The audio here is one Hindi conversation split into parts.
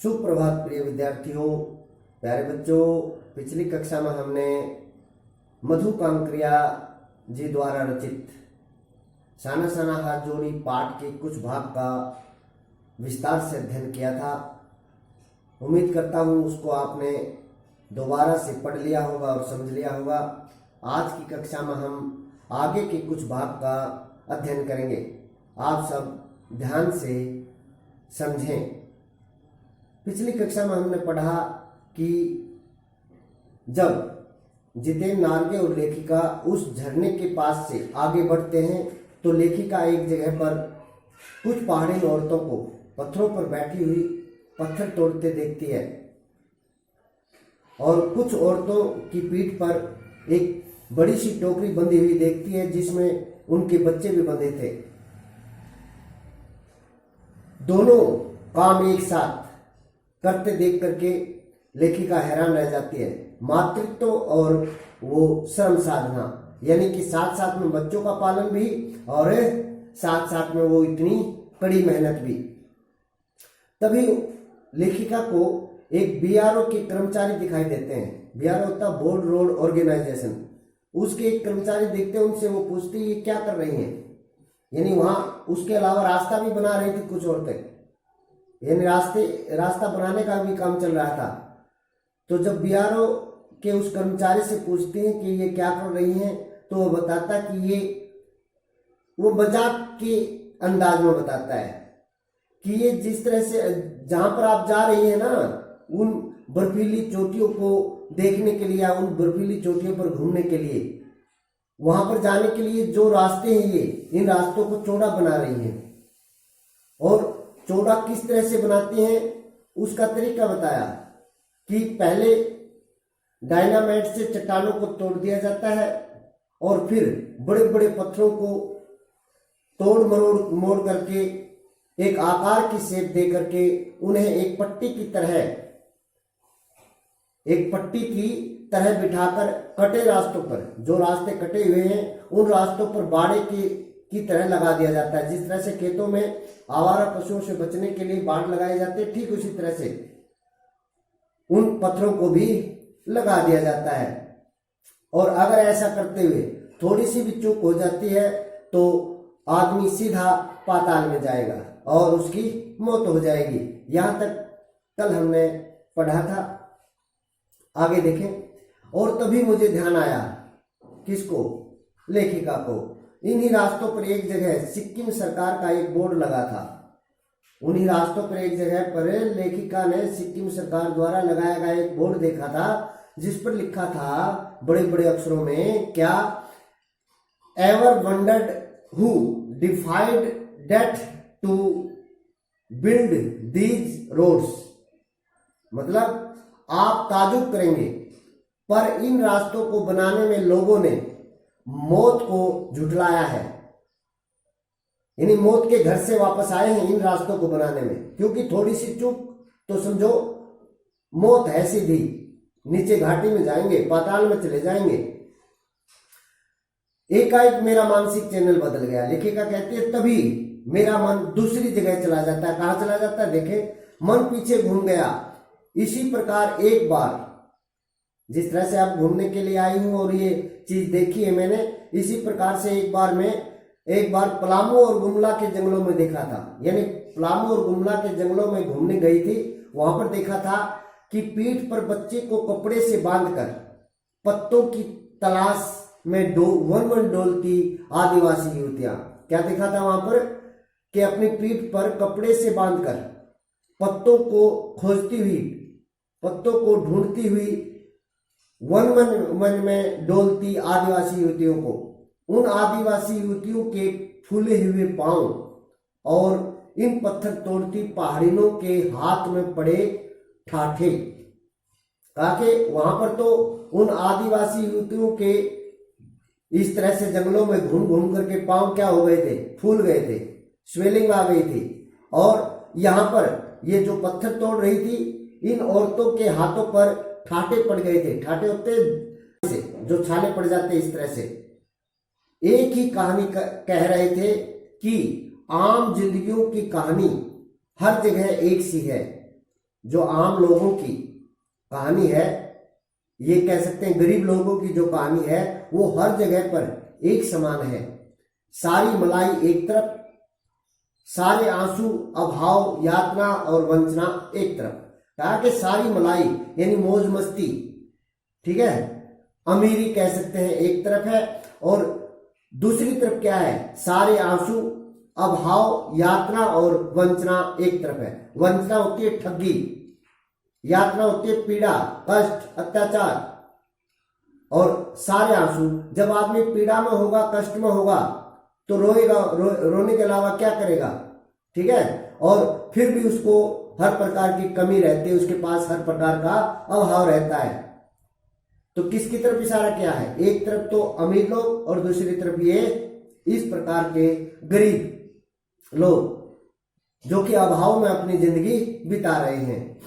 सुप्रभात प्रिय विद्यार्थियों, प्यारे बच्चों। पिछली कक्षा में हमने मधु कांकरिया जी द्वारा रचित साना साना हाथ जोड़ी पाठ के कुछ भाग का विस्तार से अध्ययन किया था। उम्मीद करता हूँ उसको आपने दोबारा से पढ़ लिया होगा और समझ लिया होगा। आज की कक्षा में हम आगे के कुछ भाग का अध्ययन करेंगे। आप सब ध्यान से समझें। पिछली कक्षा में हमने पढ़ा कि जब जितेंद्र नार्गे और लेखिका उस झरने के पास से आगे बढ़ते हैं तो लेखिका एक जगह पर कुछ पहाड़ी औरतों को पत्थरों पर बैठी हुई पत्थर तोड़ते देखती है और कुछ औरतों की पीठ पर एक बड़ी सी टोकरी बंधी हुई देखती है जिसमें उनके बच्चे भी बंधे थे। दोनों काम एक साथ करते देख करके लेखिका हैरान रह जाती है। मातृत्व और वो श्रम साधना, यानी कि साथ साथ में बच्चों का पालन भी और साथ साथ में वो इतनी कड़ी मेहनत भी। तभी लेखिका को एक बीआरओ के कर्मचारी दिखाई देते हैं। बीआरओ होता बोर्ड रोड ऑर्गेनाइजेशन। उसके एक कर्मचारी देखते हैं, उनसे वो पूछती है ये क्या कर रही हैं। यानी वहां उसके अलावा रास्ता भी बना रही थी कुछ औरतें, यानी रास्ता बनाने का भी काम चल रहा था। तो जब बीआरओ के उस कर्मचारी से पूछते हैं कि ये क्या कर रही हैं, तो वो बताता कि ये वो मजाक के अंदाज में बताता है कि ये जिस तरह से जहां पर आप जा रही है ना, उन बर्फीली चोटियों को देखने के लिए या उन बर्फीली चोटियों पर घूमने के लिए, वहां पर जाने के लिए जो रास्ते हैं, ये इन रास्तों को चौड़ा बना रही हैं। और चौड़ा किस तरह से बनाती हैं उसका तरीका बताया कि पहले डायनामाइट से चट्टानों को तोड़ दिया जाता है और फिर बड़े बड़े पत्थरों को तोड़ मोड़ करके एक आकार की शेप दे करके उन्हें एक पट्टी की तरह बिठाकर कटे रास्तों पर, जो रास्ते कटे हुए हैं उन रास्तों पर बाड़े की तरह लगा दिया जाता है। जिस तरह से खेतों में आवारा पशुओं से बचने के लिए बाड़ लगाए जाते हैं, ठीक उसी तरह से उन पत्थरों को भी लगा दिया जाता है। और अगर ऐसा करते हुए थोड़ी सी भी चूक हो जाती है तो आदमी सीधा पाताल में जाएगा और उसकी मौत हो जाएगी। यहां तक कल हमने पढ़ा था। आगे देखें। और तभी मुझे ध्यान आया, किसको? लेखिका को। इन्हीं रास्तों पर एक जगह सिक्किम सरकार का एक बोर्ड लगा था। उन्हीं रास्तों पर एक जगह पर लेखिका ने सिक्किम सरकार द्वारा लगाया गया एक बोर्ड देखा था जिस पर लिखा था बड़े बड़े अक्षरों में, क्या? Ever wondered who defied death to build these roads. मतलब आप ताजुब करेंगे, पर इन रास्तों को बनाने में लोगों ने मौत को झुठलाया है। यानी मौत के घर से वापस आए हैं इन रास्तों को बनाने में, क्योंकि थोड़ी सी चूक तो समझो मौत है सीधी, नीचे घाटी में जाएंगे, पाताल में चले जाएंगे। एकाएक मेरा मानसिक चैनल बदल गया। लेखिका कहती है तभी मेरा मन दूसरी जगह चला जाता है। कहां चला जाता है? देखे, मन पीछे घूम गया। इसी प्रकार एक बार, जिस तरह से आप घूमने के लिए आई हूं और ये चीज देखी है मैंने, इसी प्रकार से एक बार पलामू और गुमला के जंगलों में देखा था। यानी पलामू और गुमला के जंगलों में घूमने गई थी। वहां पर देखा था कि पीठ पर बच्चे को कपड़े से बांधकर पत्तों की तलाश में वन डोलती आदिवासी युवतियां। क्या देखा था वहां पर? कि अपनी पीठ पर कपड़े से बांधकर पत्तों को खोजती हुई, पत्तों को ढूंढती हुई वन में डोलती आदिवासी युवतियों को, उन आदिवासी युवतियों के फूले हुए पांव और इन पत्थर तोड़ती पहाड़ियों के हाथ में पड़े ठाठे। ताकि वहां पर तो उन आदिवासी युवतियों के इस तरह से जंगलों में घूम घूम करके पांव क्या हो गए थे? फूल गए थे, स्वेलिंग आ गई थी। और यहां पर ये जो पत्थर तोड़ रही थी, इन औरतों के हाथों पर ठाठे पड़ गए थे। ठाठे होते से जो छाले पड़ जाते इस तरह से। एक ही कहानी कह रहे थे कि आम जिंदगियों की कहानी हर जगह एक सी है, जो आम लोगों की कहानी है, ये कह सकते हैं गरीब लोगों की जो कहानी है, वो हर जगह पर एक समान है। सारी मलाई एक तरफ, सारे आंसू, अभाव, यातना और वंचना एक तरफ। कहा कि सारी मलाई यानी मौज मस्ती, ठीक है, अमीरी कह सकते हैं एक तरफ है, और दूसरी तरफ क्या है, सारे आंसू, अभाव, यातना और वंचना एक तरफ है। वंचना होती है ठगी, यातना होती है पीड़ा, कष्ट, अत्याचार, और सारे आंसू। जब आदमी पीड़ा में होगा, कष्ट में होगा, तो रोएगा, रोने के अलावा क्या करेगा, ठीक है, और फिर भी उसको हर प्रकार की कमी रहती है, उसके पास हर प्रकार का अभाव रहता है। तो किसकी तरफ इशारा किया है, एक तरफ तो अमीर लोग और दूसरी तरफ ये इस प्रकार के गरीब लोग जो कि अभाव में अपनी जिंदगी बिता रहे हैं।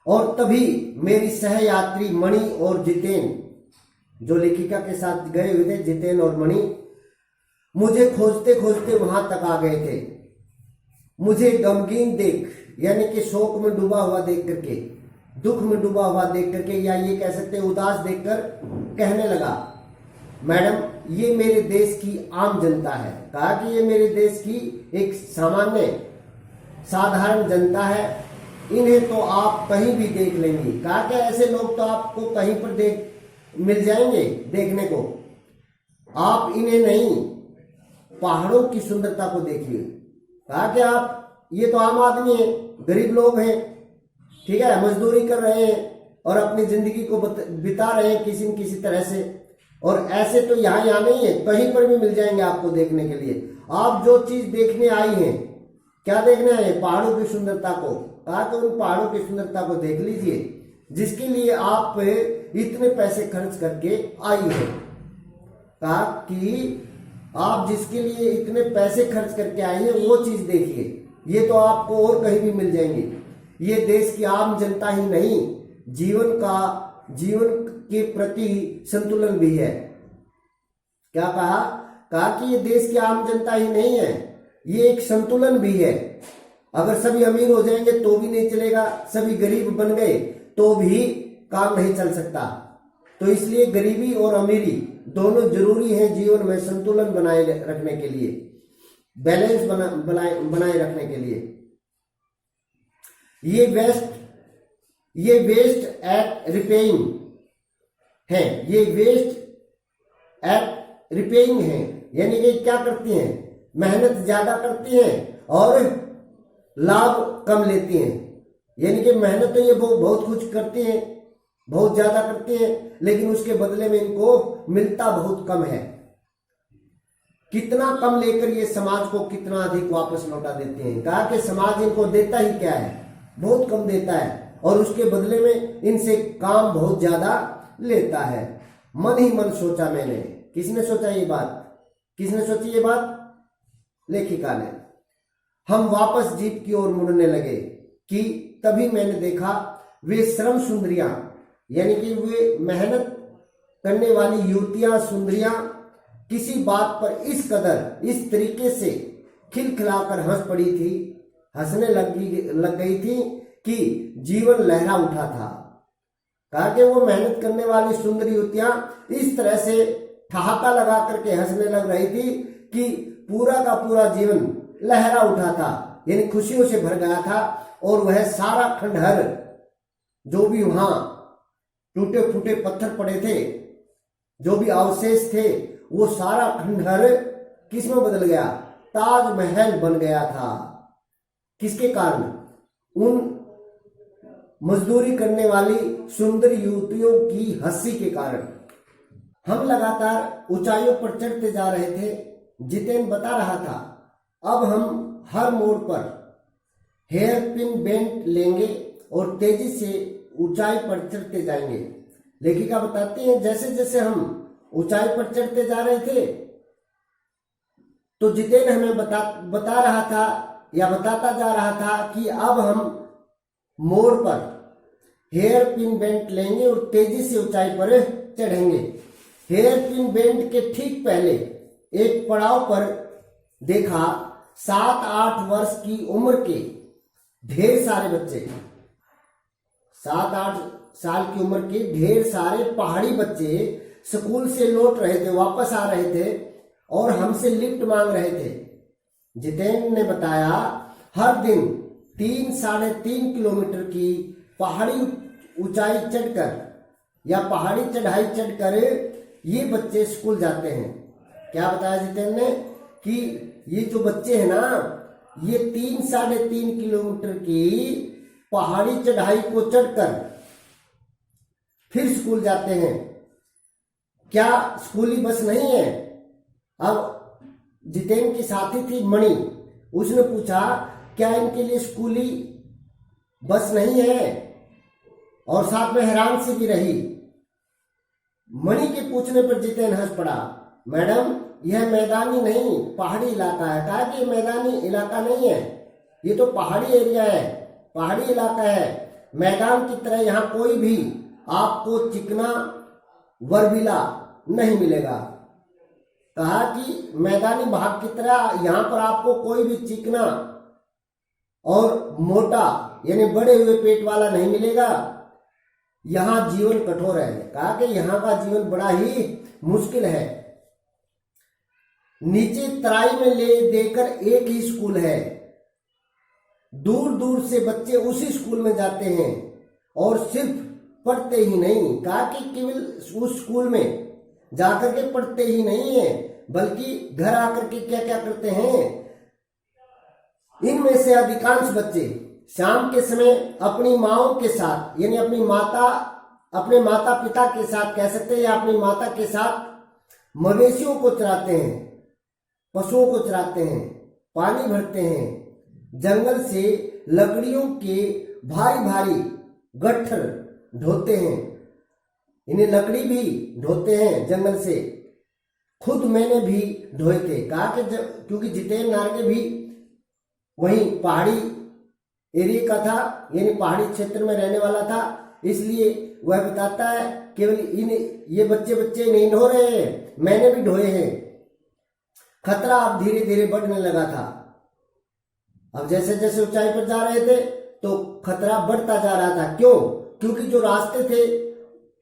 और तभी मेरी सहयात्री मणि और जितेन, जो लेखिका के साथ गए हुए थे, जितेन और मणि, मुझे खोजते खोजते वहां तक आ गए थे। मुझे गमगीन देख, यानी कि शोक में डूबा हुआ देख करके, दुख में डूबा हुआ देख करके, या ये कह सकते हैं उदास देखकर कहने लगा, मैडम ये मेरे देश की आम जनता है। कहा कि ये मेरे देश की एक सामान्य साधारण जनता है, इन्हें तो आप कहीं भी देख लेंगे। कहा कि ऐसे लोग तो आपको कहीं पर मिल जाएंगे देखने को, आप इन्हें नहीं, पहाड़ों की सुंदरता को देखिए। कहा कि आप, ये तो आम आदमी है, गरीब लोग हैं, ठीक है, मजदूरी कर रहे हैं और अपनी जिंदगी को बिता रहे हैं किसी न किसी तरह से, और ऐसे तो यहाँ नहीं है, कहीं पर भी मिल जाएंगे आपको देखने के लिए। आप जो चीज देखने आई हैं, क्या देखने आए हैं, पहाड़ों की सुंदरता को। कहा कि उन पहाड़ों की सुंदरता को देख लीजिए जिसके लिए आप इतने पैसे खर्च करके आई हैं। कहा कि आप जिसके लिए इतने पैसे खर्च करके आई हैं वो चीज देखिए, ये तो आपको और कहीं भी मिल जाएंगे। ये देश की आम जनता ही नहीं, जीवन के प्रति संतुलन भी है। क्या कहा, कहा कि ये देश की आम जनता ही नहीं है, ये एक संतुलन भी है। अगर सभी अमीर हो जाएंगे तो भी नहीं चलेगा, सभी गरीब बन गए तो भी काम नहीं चल सकता। तो इसलिए गरीबी और अमीरी दोनों जरूरी है जीवन में संतुलन बनाए रखने के लिए, बैलेंस बनाए रखने के लिए। ये वेस्ट एट रिपेइंग है, ये वेस्ट एट रिपेइंग है, यानी कि क्या करती हैं, मेहनत ज्यादा करती हैं और लाभ कम लेती हैं। यानी कि मेहनत तो ये बहुत कुछ करती हैं, बहुत ज्यादा करती हैं, लेकिन उसके बदले में इनको मिलता बहुत कम है। कितना कम लेकर ये समाज को कितना अधिक वापस लौटा देते हैं। कहा कि समाज इनको देता ही क्या है, बहुत कम देता है, और उसके बदले में इनसे काम बहुत ज्यादा लेता है। मन ही मन सोचा मैंने, किसने सोचा ये बात, किसने सोची ये बात, लेखिका ने। हम वापस जीप की ओर मुड़ने लगे कि तभी मैंने देखा वे श्रम सुंदरियां, यानी कि वे मेहनत करने वाली युवतियां, सुंदरियां किसी बात पर इस कदर, इस तरीके से खिलखिलाकर हंस पड़ी थी, हंसने लग गई थी कि जीवन लहरा उठा था। कहा कि वो मेहनत करने वाली सुंदर युवतियां इस तरह से ठहाका लगा करके हंसने लग रही थी कि पूरा का पूरा जीवन लहरा उठा था, यानी खुशियों से भर गया था। और वह सारा खंडहर, जो भी वहां टूटे फूटे पत्थर पड़े थे, जो भी अवशेष थे, वो सारा खंडहर किसमें बदल गया, ताजमहल बन गया था। किसके कारण, उन मजदूरी करने वाली सुंदर युवतियों की हंसी के कारण। हम लगातार ऊंचाइयों पर चढ़ते जा रहे थे। जितेन बता रहा था, अब हम हर मोड़ पर हेयर पिन बेंट लेंगे और तेजी से ऊंचाई पर चढ़ते जाएंगे। लेखिका बताती है, जैसे जैसे हम ऊंचाई पर चढ़ते जा रहे थे तो जितेन हमें बता रहा था या बताता जा रहा था कि अब हम मोड़ पर हेयर पिन बेंट लेंगे और तेजी से ऊंचाई पर चढ़ेंगे। हेयर पिन बेंट के ठीक पहले एक पड़ाव पर देखा 7-8 वर्ष की उम्र के ढेर सारे बच्चे, 7-8 साल की उम्र के ढेर सारे पहाड़ी बच्चे स्कूल से लौट रहे थे, वापस आ रहे थे और हमसे लिफ्ट मांग रहे थे। जितेंद्र ने बताया हर दिन 3-3.5 किलोमीटर की पहाड़ी ऊंचाई चढ़कर या पहाड़ी चढ़ाई चढ़कर ये बच्चे स्कूल जाते हैं। क्या बताया जितेंद्र ने कि ये जो बच्चे हैं ना, ये 3-3.5 किलोमीटर की पहाड़ी चढ़ाई को चढ़कर फिर स्कूल जाते हैं। क्या स्कूली बस नहीं है? अब जितेंद्र की साथी थी मणि, उसने पूछा क्या इनके लिए स्कूली बस नहीं है, और साथ में हैरान सी भी रही। मणि के पूछने पर जितेंद्र हंस पड़ा। मैडम, यह मैदानी नहीं पहाड़ी इलाका है। कहा कि मैदानी इलाका नहीं है, ये तो पहाड़ी एरिया है, पहाड़ी इलाका है। मैदान की तरह यहाँ कोई भी आपको चिकना वर्बीला नहीं मिलेगा। कहा कि मैदानी भाग की तरह यहाँ पर आपको कोई भी चिकना और मोटा यानी बड़े हुए पेट वाला नहीं मिलेगा। यहाँ जीवन कठोर है। कहा कि यहाँ का जीवन बड़ा ही मुश्किल है। नीचे तराई में ले देकर एक ही स्कूल है, दूर दूर से बच्चे उसी स्कूल में जाते हैं और सिर्फ पढ़ते ही नहीं। कहा कि केवल उस स्कूल में जाकर के पढ़ते ही नहीं है, बल्कि घर आकर के क्या क्या करते हैं। इनमें से अधिकांश बच्चे शाम के समय अपनी माओं के साथ यानी अपने माता पिता के साथ कह सकते हैं या अपनी माता के साथ मवेशियों को चराते हैं, पशुओं को चराते हैं, पानी भरते हैं, जंगल से लकड़ियों के भारी भारी गट्ठर ढोते हैं। इन्हें लकड़ी भी ढोते हैं जंगल से। खुद मैंने भी ढोए थे। कहा कि क्योंकि जितेंद्र नार्गे भी वहीं पहाड़ी एरिया का था, यानी पहाड़ी क्षेत्र में रहने वाला था, इसलिए वह बताता है केवल ये बच्चे नहीं ढो रहे हैं, मैंने भी ढोए हैं। खतरा अब धीरे धीरे बढ़ने लगा था। अब जैसे जैसे ऊंचाई पर जा रहे थे तो खतरा बढ़ता जा रहा था। क्यों? क्योंकि जो रास्ते थे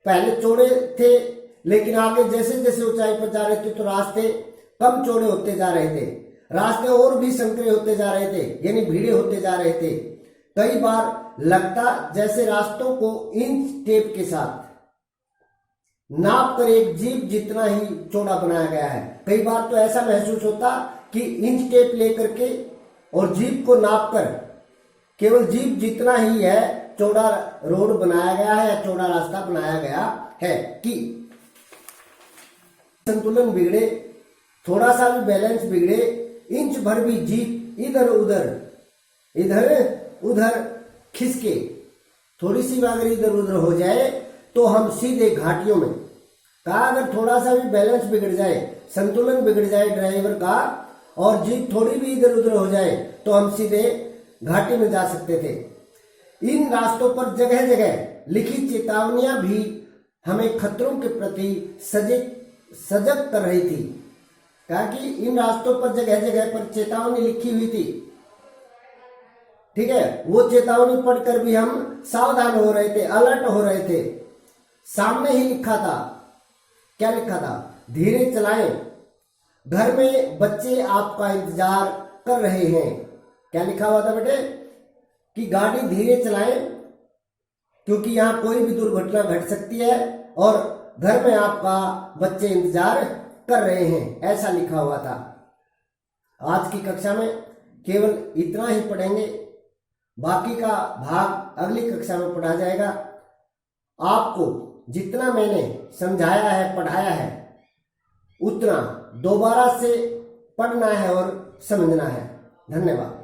पहले चौड़े थे, लेकिन आगे जैसे जैसे ऊंचाई पर जा रहे थे तो रास्ते कम चौड़े होते जा रहे थे, रास्ते और भी संकरे होते जा रहे थे, यानी भीड़े होते जा रहे थे। कई बार लगता जैसे रास्तों को इंच टेप के साथ नाप कर एक जीप जितना ही चौड़ा बनाया गया है। कई बार तो ऐसा महसूस होता कि इंच टेप लेकर के और जीप को नाप कर केवल जीप जितना ही है चौड़ा रोड बनाया गया है या चौड़ा रास्ता बनाया गया है कि संतुलन बिगड़े, थोड़ा सा भी बैलेंस बिगड़े, इंच भर भी जीप इधर उधर खिसके, थोड़ी सी अगर इधर उधर हो जाए तो हम सीधे घाटियों में। कहा अगर थोड़ा सा भी बैलेंस बिगड़ जाए, संतुलन बिगड़ जाए ड्राइवर का और जीप थोड़ी भी इधर उधर हो जाए तो हम सीधे घाटी में जा सकते थे। इन रास्तों पर जगह जगह लिखी चेतावनियां भी हमें खतरों के प्रति सजग कर रही थी। कहा कि इन रास्तों पर जगह जगह पर चेतावनी लिखी हुई थी, ठीक है। वो चेतावनी पढ़कर भी हम सावधान हो रहे थे, अलर्ट हो रहे थे। सामने ही लिखा था, क्या लिखा था? धीरे चलाएं, घर में बच्चे आपका इंतजार कर रहे हैं। क्या लिखा हुआ था बेटे? कि गाड़ी धीरे चलाएं क्योंकि यहाँ कोई भी दुर्घटना घट सकती है और घर में आपका बच्चे इंतजार कर रहे हैं, ऐसा लिखा हुआ था। आज की कक्षा में केवल इतना ही पढ़ेंगे, बाकी का भाग अगली कक्षा में पढ़ा जाएगा। आपको जितना मैंने समझाया है, पढ़ाया है, उतना दोबारा से पढ़ना है और समझना है। धन्यवाद।